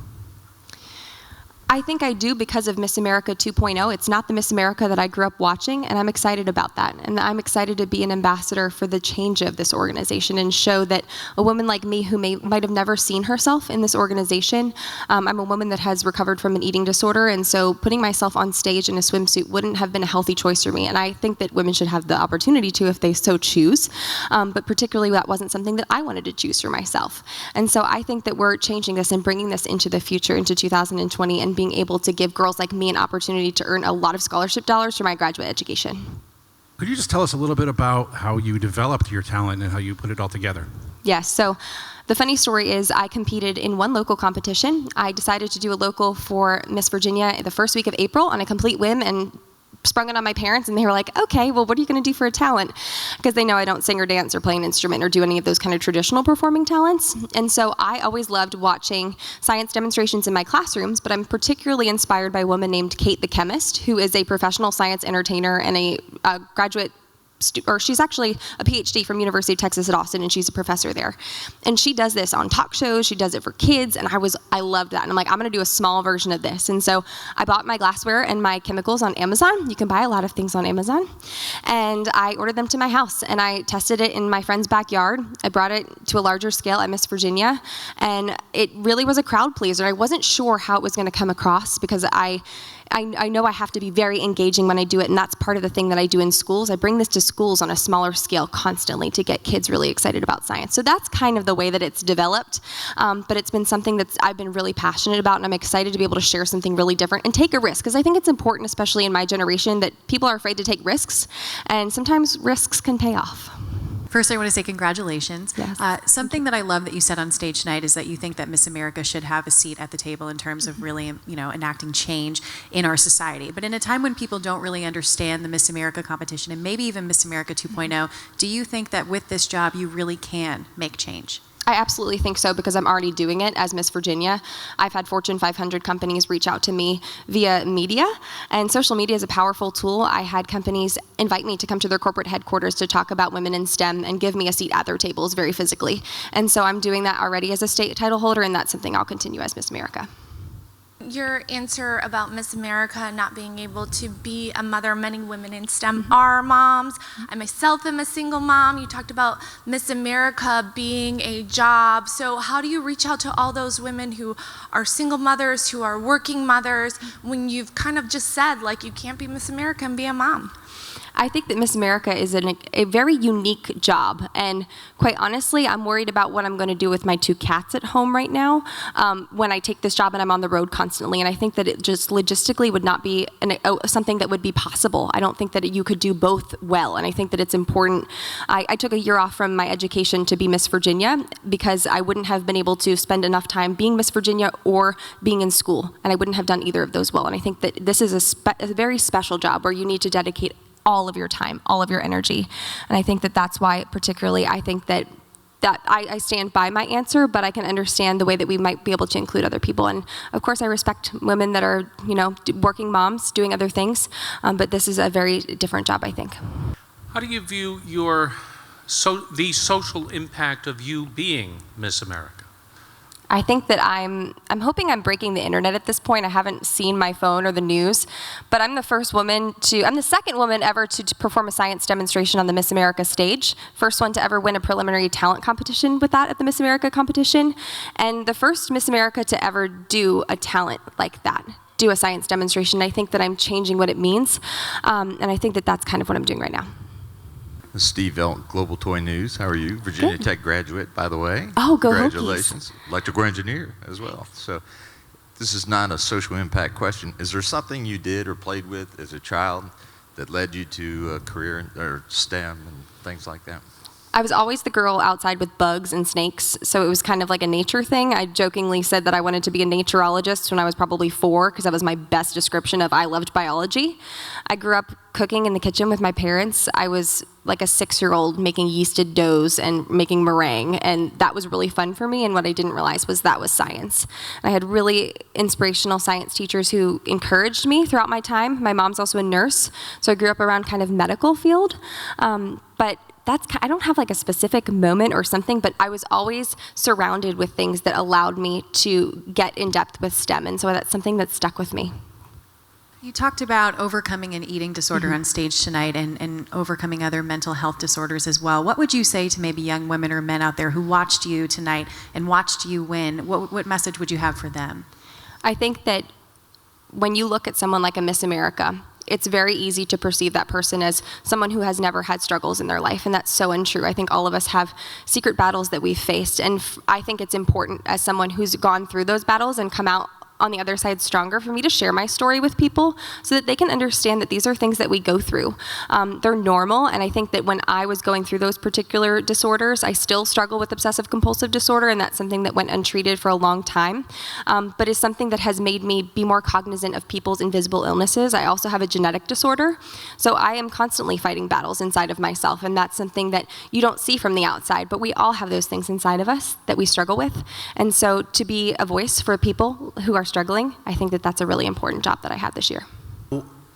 [SPEAKER 17] I think I do because of Miss America 2.0. It's not the Miss America that I grew up watching, and I'm excited about that. And I'm excited to be an ambassador for the change of this organization and show that a woman like me who might have never seen herself in this organization, I'm a woman that has recovered from an eating disorder, and so putting myself on stage in a swimsuit wouldn't have been a healthy choice for me. And I think that women should have the opportunity to if they so choose, but particularly that wasn't something that I wanted to choose for myself. And so I think that we're changing this and bringing this into the future, into 2020, and being able to give girls like me an opportunity to earn a lot of scholarship dollars for my graduate education.
[SPEAKER 3] Could you just tell us a little bit about how you developed your talent and how you put it all together?
[SPEAKER 17] Yes, so the funny story is I competed in one local competition. I decided to do a local for Miss Virginia the first week of April on a complete whim and sprung it on my parents, and they were like, okay, well, what are you going to do for a talent? Because they know I don't sing or dance or play an instrument or do any of those kind of traditional performing talents. And so I always loved watching science demonstrations in my classrooms, but I'm particularly inspired by a woman named Kate the chemist, who is a professional science entertainer and a graduate she's actually a PhD from University of Texas at Austin, and she's a professor there. And she does this on talk shows, she does it for kids, and I loved that. And I'm like, I'm gonna do a small version of this. And so I bought my glassware and my chemicals on Amazon. You can buy a lot of things on Amazon. And I ordered them to my house, and I tested it in my friend's backyard. I brought it to a larger scale at Miss Virginia, and it really was a crowd pleaser. I wasn't sure how it was gonna come across because I know I have to be very engaging when I do it, and that's part of the thing that I do in schools. I bring this to schools on a smaller scale constantly to get kids really excited about science. So that's kind of the way that it's developed, but it's been something that I've been really passionate about, and I'm excited to be able to share something really different and take a risk, because I think it's important, especially in my generation, that people are afraid to take risks, and sometimes risks can pay off.
[SPEAKER 11] First, I want to say congratulations.
[SPEAKER 17] Yes.
[SPEAKER 11] Something that I love that you said on stage tonight is that you think that Miss America should have a seat at the table in terms of really, enacting change in our society. But in a time when people don't really understand the Miss America competition and maybe even Miss America 2.0, do you think that with this job you really can make change?
[SPEAKER 17] I absolutely think so, because I'm already doing it as Miss Virginia. I've had Fortune 500 companies reach out to me via media, and social media is a powerful tool. I had companies invite me to come to their corporate headquarters to talk about women in STEM and give me a seat at their tables very physically. And so I'm doing that already as a state title holder, and that's something I'll continue as Miss America.
[SPEAKER 13] Your answer about Miss America not being able to be a mother, many women in STEM are moms. I myself am a single mom. You talked about Miss America being a job. So how do you reach out to all those women who are single mothers, who are working mothers, when you've kind of just said, like, you can't be Miss America and be a mom?
[SPEAKER 17] I think that Miss America is a very unique job, and quite honestly, I'm worried about what I'm going to do with my 2 cats at home right now when I take this job and I'm on the road constantly, and I think that it just logistically would not be something that would be possible. I don't think that you could do both well, and I think that it's important. I took a year off from my education to be Miss Virginia because I wouldn't have been able to spend enough time being Miss Virginia or being in school, and I wouldn't have done either of those well, and I think that this is a very special job where you need to dedicate all of your time, all of your energy. And I think that that's why particularly I think that I stand by my answer, but I can understand the way that we might be able to include other people. And of course I respect women that are, working moms, doing other things, but this is a very different job, I think.
[SPEAKER 14] How do you view the social impact of you being Miss America?
[SPEAKER 17] I think that I'm hoping I'm breaking the internet at this point. I haven't seen my phone or the news, but I'm the second woman ever to perform a science demonstration on the Miss America stage. First one to ever win a preliminary talent competition with that at the Miss America competition, and the first Miss America to ever do a talent like that, do a science demonstration. I think that I'm changing what it means, and I think that that's kind of what I'm doing right now.
[SPEAKER 15] Steve Elk, Global Toy News. How are you? Virginia Tech graduate, by the way.
[SPEAKER 17] Oh, go
[SPEAKER 15] Congratulations. Electrical engineer as well. So this is not a social impact question. Is there something you did or played with as a child that led you to a career or STEM and things like that?
[SPEAKER 17] I was always the girl outside with bugs and snakes, so it was kind of like a nature thing. I jokingly said that I wanted to be a naturologist when I was probably 4, because that was my best description of I loved biology. I grew up cooking in the kitchen with my parents. I was like a 6-year-old making yeasted doughs and making meringue, and that was really fun for me, and what I didn't realize was that was science. I had really inspirational science teachers who encouraged me throughout my time. My mom's also a nurse, so I grew up around kind of medical field, but I don't have like a specific moment or something, but I was always surrounded with things that allowed me to get in depth with STEM. And so that's something that stuck with me.
[SPEAKER 11] You talked about overcoming an eating disorder on stage tonight and overcoming other mental health disorders as well. What would you say to maybe young women or men out there who watched you tonight and watched you win? What message would you have for them?
[SPEAKER 17] I think that when you look at someone like a Miss America, it's very easy to perceive that person as someone who has never had struggles in their life, and that's so untrue. I think all of us have secret battles that we've faced, and I think it's important as someone who's gone through those battles and come out on the other side stronger for me to share my story with people so that they can understand that these are things that we go through. They're normal, and I think that when I was going through those particular disorders, I still struggle with obsessive compulsive disorder, and that's something that went untreated for a long time, but is something that has made me be more cognizant of people's invisible illnesses. I also have a genetic disorder, so I am constantly fighting battles inside of myself, and that's something that you don't see from the outside, but we all have those things inside of us that we struggle with. And so to be a voice for people who are struggling, I think that that's a really important job that I had this year.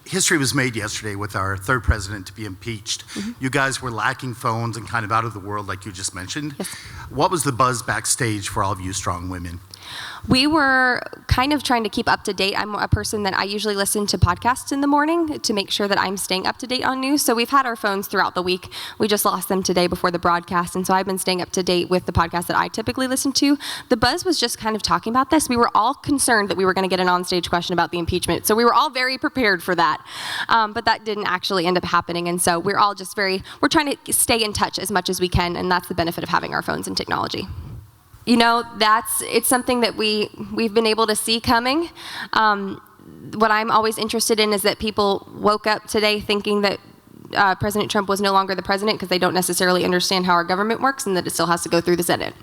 [SPEAKER 16] History was made yesterday with our third president to be impeached. You guys were lacking phones and kind of out of the world, like you just mentioned.
[SPEAKER 17] Yes.
[SPEAKER 16] What was the buzz backstage for all of you strong women?
[SPEAKER 17] We were kind of trying to keep up to date. I'm a person that I usually listen to podcasts in the morning to make sure that I'm staying up to date on news. So we've had our phones throughout the week. We just lost them today before the broadcast. And so I've been staying up to date with the podcast that I typically listen to. The buzz was just kind of talking about this. We were all concerned that we were going to get an onstage question about the impeachment. So we were all very prepared for that. But that didn't actually end up happening. And so we're all just we're trying to stay in touch as much as we can. And that's the benefit of having our phones and technology. You know, it's something that we've been able to see coming. What I'm always interested in is that people woke up today thinking that President Trump was no longer the president because they don't necessarily understand how our government works and that it still has to go through the Senate.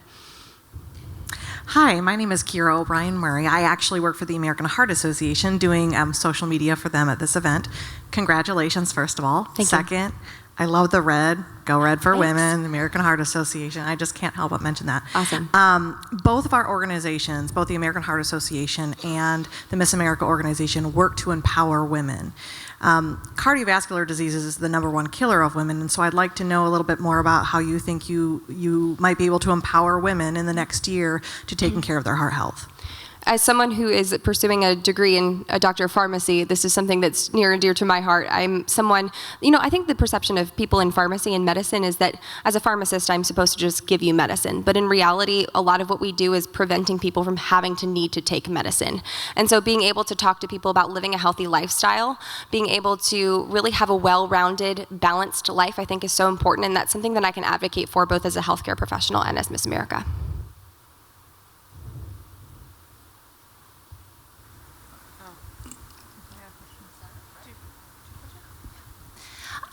[SPEAKER 19] Hi, my name is Kira O'Brien Murray. I actually work for the American Heart Association doing social media for them at this event. Congratulations, first of all.
[SPEAKER 17] Thank
[SPEAKER 19] Second,
[SPEAKER 17] you.
[SPEAKER 19] I love the red. Go Red for
[SPEAKER 17] Thanks.
[SPEAKER 19] Women, the American Heart Association. I just can't help but mention that.
[SPEAKER 17] Awesome.
[SPEAKER 19] Both of our organizations, both the American Heart Association and the Miss America organization, work to empower women. Cardiovascular disease is the #1 killer of women, and so I'd like to know a little bit more about how you think you might be able to empower women in the next year to taking care of their heart health.
[SPEAKER 17] As someone who is pursuing a degree in a doctor of pharmacy, this is something that's near and dear to my heart. I'm someone, I think the perception of people in pharmacy and medicine is that as a pharmacist, I'm supposed to just give you medicine. But in reality, a lot of what we do is preventing people from having to need to take medicine. And so being able to talk to people about living a healthy lifestyle, being able to really have a well-rounded, balanced life, I think is so important. And that's something that I can advocate for both as a healthcare professional and as Miss America.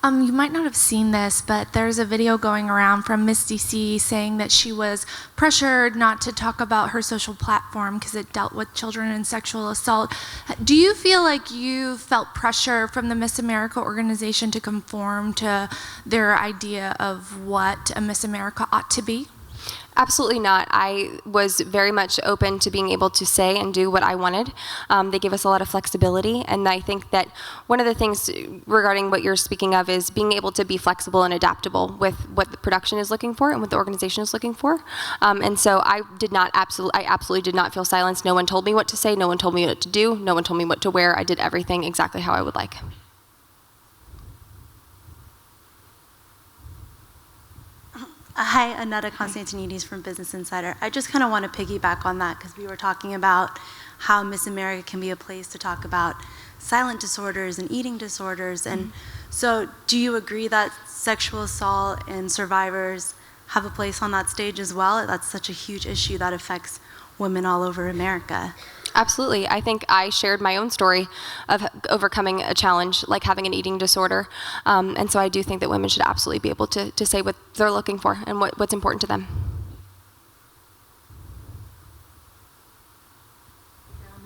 [SPEAKER 13] You might not have seen this, but there's a video going around from Miss DC saying that she was pressured not to talk about her social platform because it dealt with children and sexual assault. Do you feel like you felt pressure from the Miss America organization to conform to their idea of what a Miss America ought to be?
[SPEAKER 17] Absolutely not. I was very much open to being able to say and do what I wanted. They gave us a lot of flexibility, and I think that one of the things regarding what you're speaking of is being able to be flexible and adaptable with what the production is looking for and what the organization is looking for. And so I absolutely did not feel silenced. No one told me what to say. No one told me what to do. No one told me what to wear. I did everything exactly how I would like.
[SPEAKER 20] Hi, Anetta Constantinides from Business Insider. I just kind of want to piggyback on that because we were talking about how Miss America can be a place to talk about silent disorders and eating disorders. And so do you agree that sexual assault and survivors have a place on that stage as well? That's such a huge issue that affects women all over America.
[SPEAKER 17] Absolutely. I think I shared my own story of overcoming a challenge like having an eating disorder. And so I do think that women should absolutely be able to say what they're looking for and what's important to them.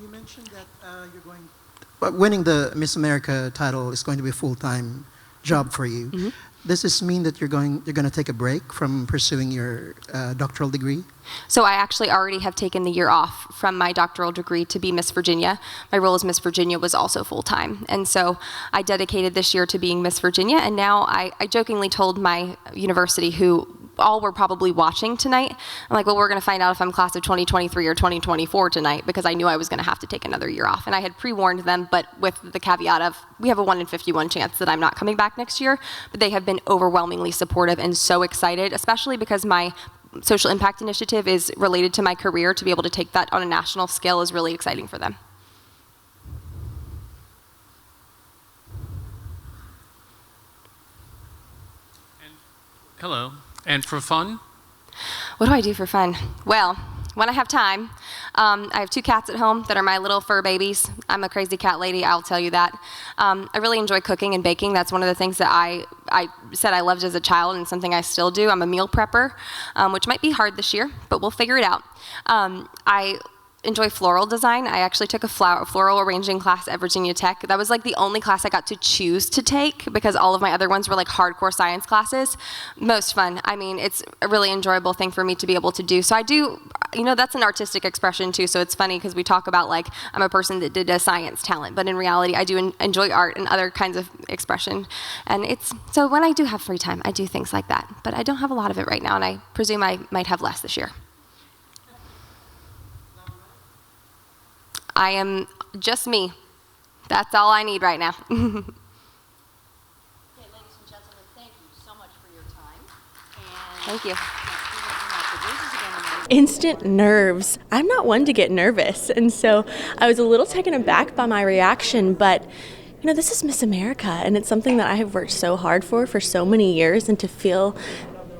[SPEAKER 9] You mentioned that winning the Miss America title is going to be a full-time job for you.
[SPEAKER 17] Mm-hmm.
[SPEAKER 9] Does this mean that you're going to take a break from pursuing your doctoral degree?
[SPEAKER 17] So I actually already have taken the year off from my doctoral degree to be Miss Virginia. My role as Miss Virginia was also full-time. And so I dedicated this year to being Miss Virginia, and now I jokingly told my university, who all were probably watching tonight, I'm like, well, we're going to find out if I'm class of 2023 or 2024 tonight, because I knew I was going to have to take another year off. And I had pre-warned them, but with the caveat of, we have a 1 in 51 chance that I'm not coming back next year. But they have been overwhelmingly supportive and so excited, especially because my social impact initiative is related to my career. To be able to take that on a national scale is really exciting for them.
[SPEAKER 14] Hello. And for fun?
[SPEAKER 17] What do I do for fun? Well, when I have time, I have 2 cats at home that are my little fur babies. I'm a crazy cat lady, I'll tell you that. I really enjoy cooking and baking. That's one of the things that I said I loved as a child, and something I still do. I'm a meal prepper, which might be hard this year, but we'll figure it out. I enjoy floral design. I actually took a floral arranging class at Virginia Tech. That was like the only class I got to choose to take, because all of my other ones were like hardcore science classes. Most fun. I mean, it's a really enjoyable thing for me to be able to do. So I do, that's an artistic expression too. So it's funny because we talk about like, I'm a person that did a science talent, but in reality, I do enjoy art and other kinds of expression. And so when I do have free time, I do things like that. But I don't have a lot of it right now, and I presume I might have less this year. I am just me. That's all I need right now.
[SPEAKER 1] Okay, ladies and gentlemen, thank you so much for your time.
[SPEAKER 17] Thank you.
[SPEAKER 10] Instant nerves. I'm not one to get nervous, and so I was a little taken aback by my reaction, but this is Miss America, and it's something that I have worked so hard for so many years, and to feel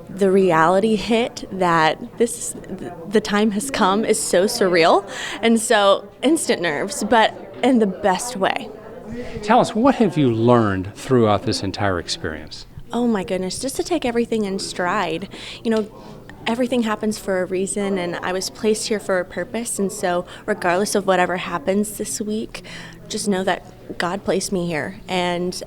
[SPEAKER 10] the reality hit that the time has come is so surreal. And so instant nerves, but in the best way.
[SPEAKER 12] Tell us, what have you learned throughout this entire experience?
[SPEAKER 10] Oh my goodness, just to take everything in stride. Everything happens for a reason, and I was placed here for a purpose. And so regardless of whatever happens this week, just know that God placed me here, and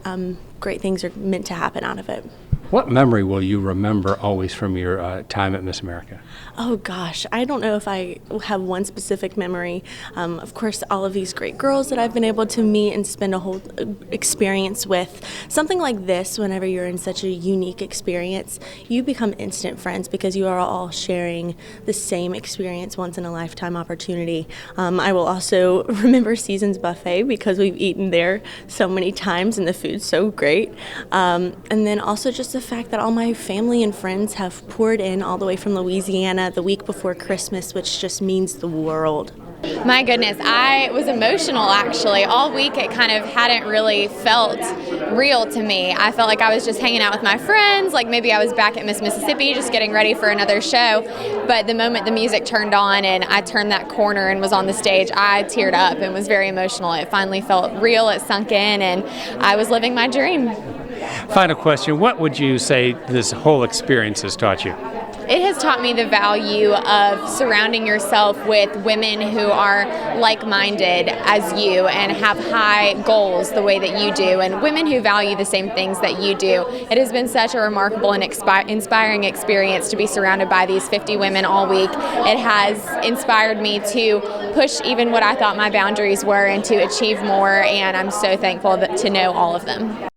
[SPEAKER 10] great things are meant to happen out of it.
[SPEAKER 12] What memory will you remember always from your time at Miss America?
[SPEAKER 10] Oh gosh, I don't know if I have one specific memory. Of course, all of these great girls that I've been able to meet and spend a whole experience with. Something like this, whenever you're in such a unique experience, you become instant friends because you are all sharing the same experience, once in a lifetime opportunity. I will also remember Seasons Buffet because we've eaten there so many times and the food's so great. And then also just the fact that all my family and friends have poured in all the way from Louisiana the week before Christmas, which just means the world.
[SPEAKER 4] My goodness, I was emotional actually. All week it kind of hadn't really felt real to me. I felt like I was just hanging out with my friends, like maybe I was back at Miss Mississippi just getting ready for another show. But the moment the music turned on and I turned that corner and was on the stage, I teared up and was very emotional. It finally felt real, it sunk in, and I was living my dream.
[SPEAKER 12] Final question, what would you say this whole experience has taught you?
[SPEAKER 4] It has taught me the value of surrounding yourself with women who are like-minded as you and have high goals the way that you do, and women who value the same things that you do. It has been such a remarkable and inspiring experience to be surrounded by these 50 women all week. It has inspired me to push even what I thought my boundaries were and to achieve more, and I'm so thankful to know all of them.